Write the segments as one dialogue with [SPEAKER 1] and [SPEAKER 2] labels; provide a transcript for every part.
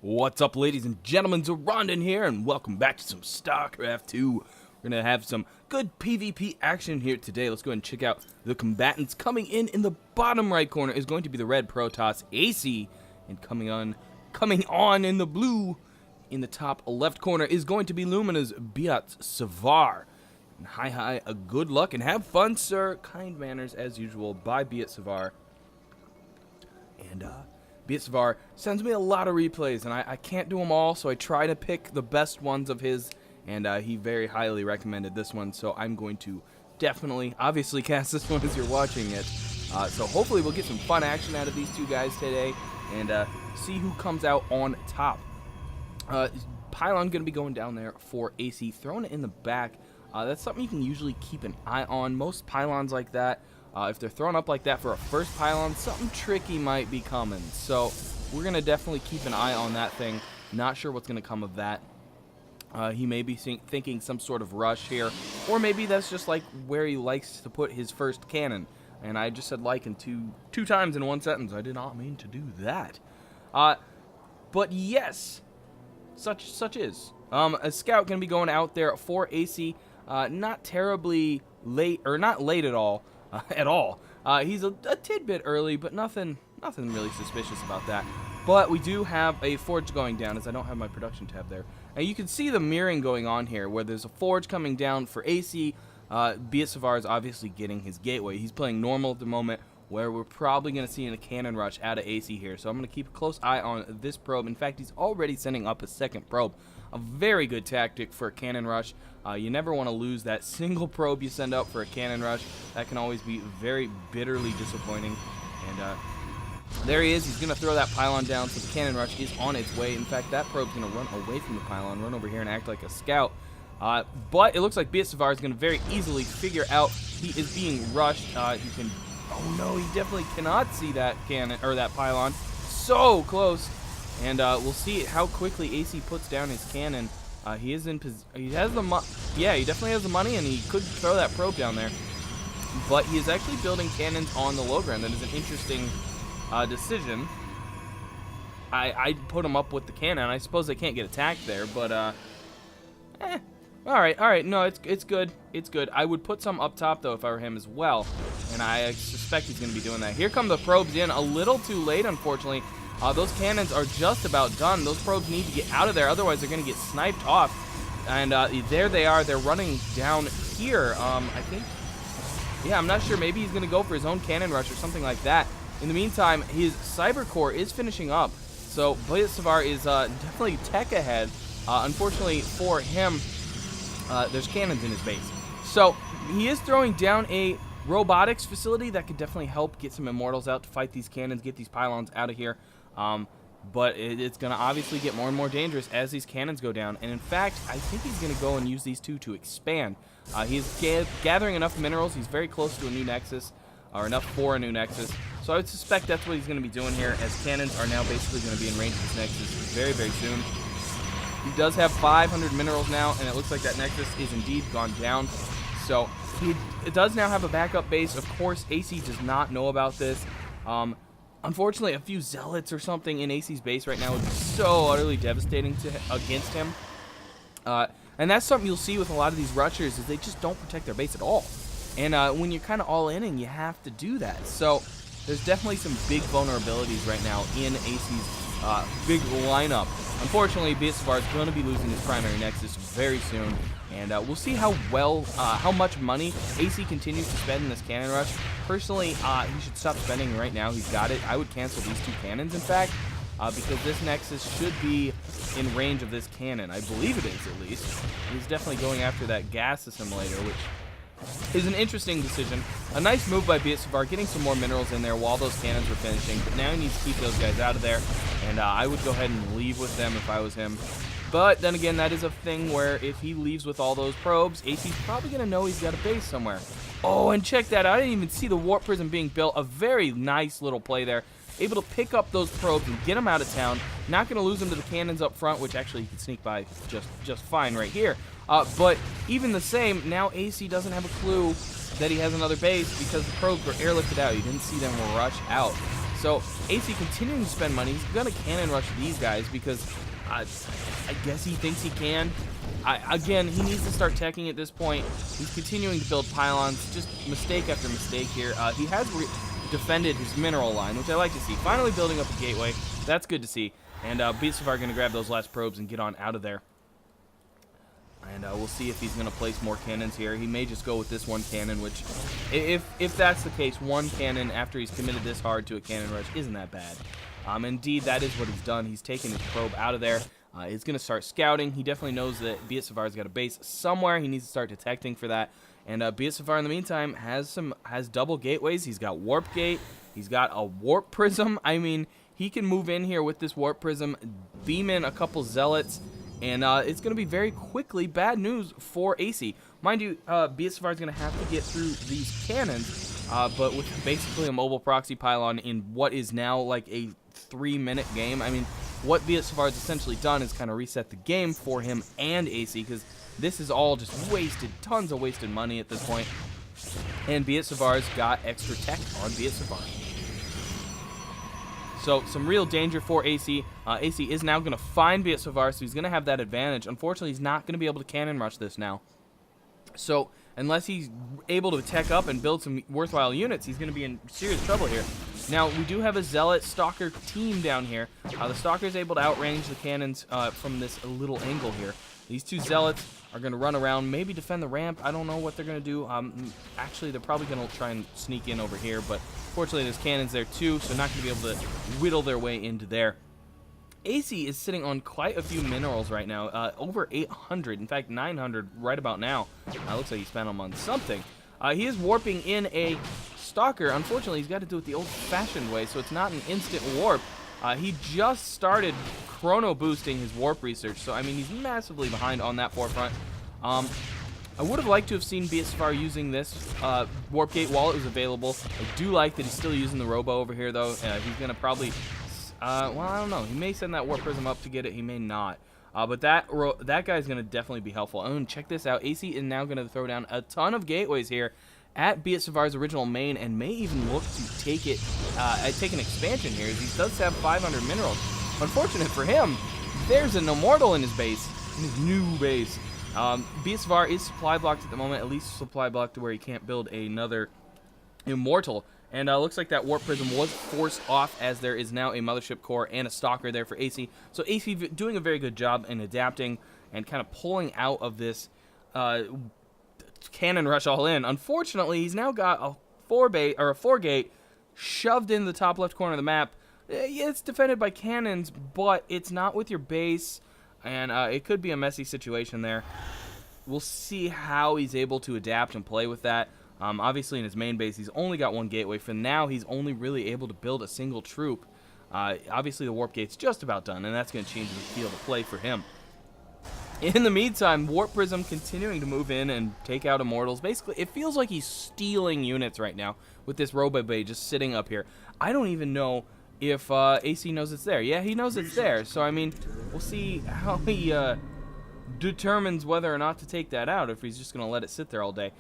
[SPEAKER 1] What's up, ladies and gentlemen? Zoronden here, and welcome back to some Starcraft 2. We're going to have some good PvP action here today. Let's go ahead and check out the combatants. Coming in the bottom right corner is going to be the red Protoss, Ayce, and coming on in the blue, in the top left corner, is going to be Lumina's BiotSavart. And hi, good luck and have fun, sir. Kind manners, as usual, by BiotSavart. And, BiotSavart sends me a lot of replays, and I can't do them all, so I try to pick the best ones of his, and he very highly recommended this one, so I'm going to definitely, obviously, cast this one as you're watching it. So hopefully we'll get some fun action out of these two guys today, and see who comes out on top. Pylon going to be going down there for Ayce, throwing it in the back. That's something you can usually keep an eye on. Most pylons like that, if they're thrown up like that for a first pylon, something tricky might be coming. So we're going to definitely keep an eye on that thing. Not sure what's going to come of that. He may be thinking some sort of rush here. Or maybe that's just like where he likes to put his first cannon. And I just said like in two times in one sentence. I did not mean to do that. But yes, such is. A scout going to be going out there for Ayce. Not terribly late, or not late at all. He's a tidbit early, but nothing really suspicious about that. But we do have a forge going down, as I don't have my production tab there. And you can see the mirroring going on here, where there's a forge coming down for Ayce. BiotSavart is obviously getting his gateway. He's playing normal at the moment, where we're probably going to see a cannon rush out of Ayce here. So I'm going to keep a close eye on this probe. In fact, he's already sending up a second probe. A very good tactic for a cannon rush. You never want to lose that single probe you send up for a cannon rush. That can always be very bitterly disappointing. And there he is. He's going to throw that pylon down, so the cannon rush is on its way. In fact, that probe's going to run away from the pylon, run over here and act like a scout. But it looks like BiotSavart is going to very easily figure out he is being rushed. He can... Oh no, he definitely cannot see that cannon, or that pylon. So close. And we'll see how quickly Ayce puts down his cannon. He has the yeah, he definitely has the money, and he could throw that probe down there. But he is actually building cannons on the low ground. That is an interesting decision. I put him up with the cannon. I suppose they can't get attacked there, but all right. No, it's good. It's good. I would put some up top though if I were him as well, and I suspect he's going to be doing that. Here come the probes in, a little too late, unfortunately. Those cannons are just about done. Those probes need to get out of there, otherwise they're going to get sniped off. And there they are. They're running down here. I think, yeah, I'm not sure. Maybe he's going to go for his own cannon rush or something like that. In the meantime, his cyber core is finishing up, so BiotSavart is definitely tech ahead. Unfortunately for him, there's cannons in his base. So he is throwing down a robotics facility that could definitely help get some immortals out to fight these cannons, get these pylons out of here. But it's going to obviously get more and more dangerous as these cannons go down. And in fact, I think he's going to go and use these two to expand. He's gathering enough minerals. He's very close to a new nexus, or enough for a new nexus. So I would suspect that's what he's going to be doing here, as cannons are now basically going to be in range of this nexus very, very soon. He does have 500 minerals now, and it looks like that nexus is indeed gone down. So he does now have a backup base. Of course, Ayce does not know about this. Unfortunately, a few zealots or something in Ayce's base right now would be so utterly devastating against him. And that's something you'll see with a lot of these rushers, is they just don't protect their base at all. And when you're kind of all in, you have to do that. So there's definitely some big vulnerabilities right now in Ayce's big lineup. Unfortunately, BiotSavart is going to be losing his primary nexus very soon, and we'll see how much money Ayce continues to spend in this cannon rush. Personally, he should stop spending right now. He's got it. I would cancel these two cannons, in fact, because this nexus should be in range of this cannon. I believe it is, at least. He's definitely going after that gas assimilator, which is an interesting decision. A nice move by BiotSavart, getting some more minerals in there while those cannons were finishing, but now he needs to keep those guys out of there, and I would go ahead and leave with them if I was him. But then again, that is a thing where if he leaves with all those probes, Ayce's probably going to know he's got a base somewhere. Oh, and check that out. I didn't even see the warp prism being built. A very nice little play there. Able to pick up those probes and get them out of town. Not going to lose them to the cannons up front, which actually he can sneak by just fine right here. But even the same, now Ayce doesn't have a clue that he has another base because the probes were airlifted out. You didn't see them rush out. So Ayce continuing to spend money. He's going to cannon rush these guys because I guess he thinks he can. Again, he needs to start teching at this point. He's continuing to build pylons, just mistake after mistake here. He has defended his mineral line, which I like to see. Finally building up a gateway. That's good to see. And BiotSavart going to grab those last probes and get on out of there. And we'll see if he's going to place more cannons here. He may just go with this one cannon, which, if that's the case, one cannon after he's committed this hard to a cannon rush isn't that bad. Indeed, that is what he's done. He's taken his probe out of there. He's going to start scouting. He definitely knows that BiotSavart's got a base somewhere. He needs to start detecting for that. And BiotSavart, in the meantime, has double gateways. He's got Warp Gate. He's got a Warp Prism. I mean, he can move in here with this Warp Prism, beam in a couple Zealots, and it's going to be very quickly bad news for Ayce. Mind you, BiotSavart's going to have to get through these cannons, but with basically a mobile proxy pylon in what is now like a 3-minute game. I mean, what BiotSavart's essentially done is kind of reset the game for him and Ayce, because this is all just wasted, tons of wasted money at this point. And BiotSavart's got extra tech on BiotSavart. So some real danger for Ayce. Ayce is now going to find BiotSavart, so he's going to have that advantage. Unfortunately, he's not going to be able to cannon rush this now. So unless he's able to tech up and build some worthwhile units, he's going to be in serious trouble here. Now, we do have a Zealot Stalker team down here. The Stalker is able to outrange the cannons from this little angle here. These two Zealots are going to run around, maybe defend the ramp. I don't know what they're going to do. Actually, they're probably going to try and sneak in over here, but fortunately, there's cannons there too, so not going to be able to whittle their way into there. Ayce is sitting on quite a few minerals right now, over 800, in fact 900 right about now. Looks like he spent them on something. He is warping in a Stalker. Unfortunately, he's got to do it the old-fashioned way, so it's not an instant warp. He just started chrono boosting his warp research, so I mean he's massively behind on that forefront. I would have liked to have seen BiotSavart using this warp gate while it was available. I do like that he's still using the robo over here, though. He's going to probably... well, I don't know. He may send that Warp Prism up to get it. He may not. But that guy's going to definitely be helpful. And check this out. Ayce is now going to throw down a ton of gateways here at BiotSavart's original main and may even look to take it, take an expansion here. He does have 500 minerals. Unfortunate for him, there's an Immortal in his base, in his new base. BiotSavart is supply blocked at the moment, at least supply blocked to where he can't build another Immortal. And looks like that Warp Prism was forced off, as there is now a Mothership Core and a Stalker there for Ayce. So Ayce doing a very good job in adapting and kind of pulling out of this cannon rush all in. Unfortunately, he's now got a 4-gate shoved in the top left corner of the map. Yeah, it's defended by cannons, but it's not with your base, and it could be a messy situation there. We'll see how he's able to adapt and play with that. Obviously, in his main base, he's only got one gateway. For now, he's only really able to build a single troop. Obviously, the Warp Gate's just about done, and that's going to change the field of play for him. In the meantime, Warp Prism continuing to move in and take out Immortals. Basically, it feels like he's stealing units right now with this Robo Bay just sitting up here. I don't even know if Ayce knows it's there. Yeah, he knows it's there. So, I mean, we'll see how he... determines whether or not to take that out, if he's just going to let it sit there all day.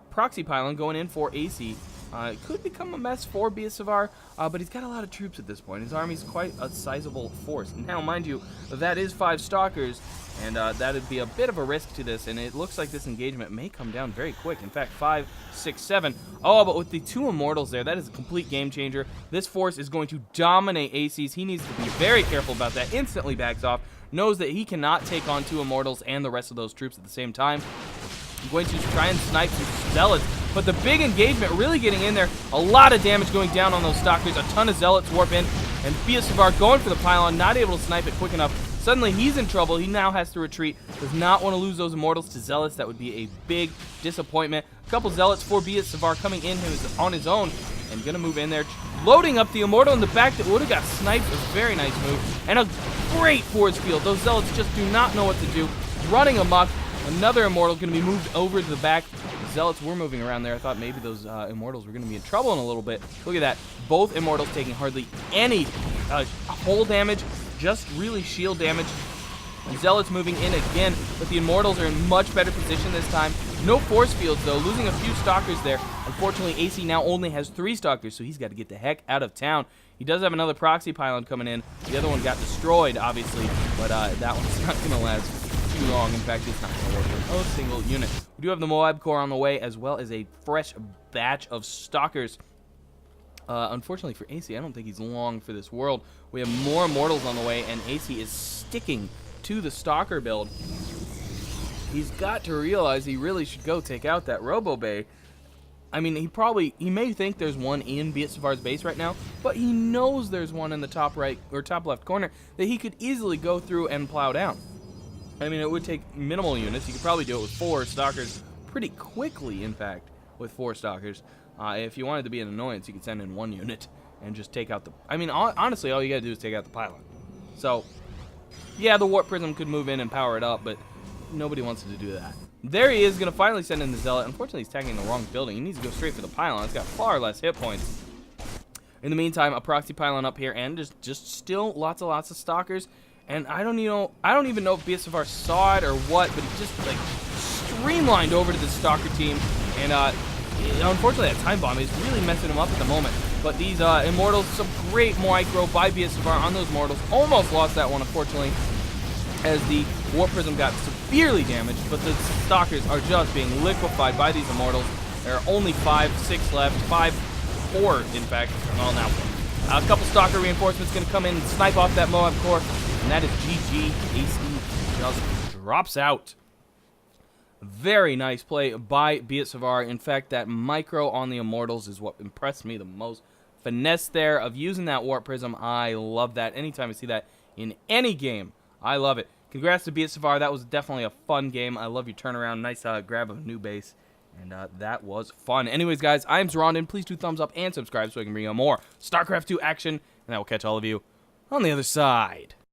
[SPEAKER 1] Proxy pylon going in for Ayce. It could become a mess for BiotSavart, but he's got a lot of troops at this point. His army's quite a sizable force. Now, mind you, that is 5 Stalkers, and that would be a bit of a risk to this, and it looks like this engagement may come down very quick. In fact, 5, 6, 7. Oh, but with the 2 Immortals there, that is a complete game changer. This force is going to dominate Ayce's. He needs to be very careful about that. Instantly backs off. Knows that he cannot take on 2 Immortals and the rest of those troops at the same time. I'm going to try and snipe some Zealots, but the big engagement really getting in there. A lot of damage going down on those Stalkers. A ton of Zealots warp in, and BiotSavart going for the pylon, not able to snipe it quick enough. Suddenly he's in trouble. He now has to retreat. Does not want to lose those Immortals to Zealots. That would be a big disappointment. A couple Zealots for BiotSavart coming in on his own, and going to move in there. Loading up the Immortal in the back that would have got sniped. A very nice move. And a great force field. Those Zealots just do not know what to do. Running amok. Another Immortal going to be moved over to the back. The Zealots were moving around there. I thought maybe those Immortals were going to be in trouble in a little bit. Look at that. Both Immortals taking hardly any hull damage. Just really shield damage. The Zealots moving in again, but the Immortals are in much better position this time. No force fields, though, losing a few Stalkers there. Unfortunately, Ayce now only has 3 Stalkers, so he's got to get the heck out of town. He does have another proxy pylon coming in. The other one got destroyed, obviously, but that one's not going to last too long. In fact, it's not going to work with a single unit. We do have the Moab Core on the way, as well as a fresh batch of Stalkers. Unfortunately for Ayce, I don't think he's long for this world. We have more Immortals on the way, and Ayce is sticking to the Stalker build. He's got to realize he really should go take out that Robo Bay. I mean, he may think there's one in BiotSavart's base right now, but he knows there's one in the top right or top left corner that he could easily go through and plow down. I mean, it would take minimal units. You could probably do it with 4 Stalkers pretty quickly, in fact, with 4 Stalkers. If you wanted to be an annoyance, you could send in 1 unit and just take out the... I mean, honestly, all you gotta do is take out the pylon. So, yeah, the Warp Prism could move in and power it up, but nobody wants to do that. There he is, gonna finally send in the Zealot. Unfortunately, he's tagging the wrong building. He needs to go straight for the pylon. It's got far less hit points. In the meantime, a proxy pylon up here, and just still lots of Stalkers. And I don't even know if BiotSavart saw it or what, but he just like streamlined over to the Stalker team, and unfortunately that time bomb is really messing him up at the moment. But these Immortals, some great micro by BiotSavart on those Mortals. Almost lost that one, unfortunately, as the Warp Prism got severely damaged, but the Stalkers are just being liquefied by these Immortals. There are only 5, 6 left, 4 in fact. Well, now a couple Stalker reinforcements going to come in and snipe off that Moab Core, and that is GG. Ayce just drops out. Very nice play by BiotSavart. In fact, that micro on the Immortals is what impressed me the most. Finesse there of using that Warp Prism. I love that. Anytime I see that in any game, I love it. Congrats to BiotSavart. That was definitely a fun game. I love your turnaround. Nice grab of a new base. And that was fun. Anyways, guys, I'm Zoronden. Please do thumbs up and subscribe so I can bring you more StarCraft 2 action. And I will catch all of you on the other side.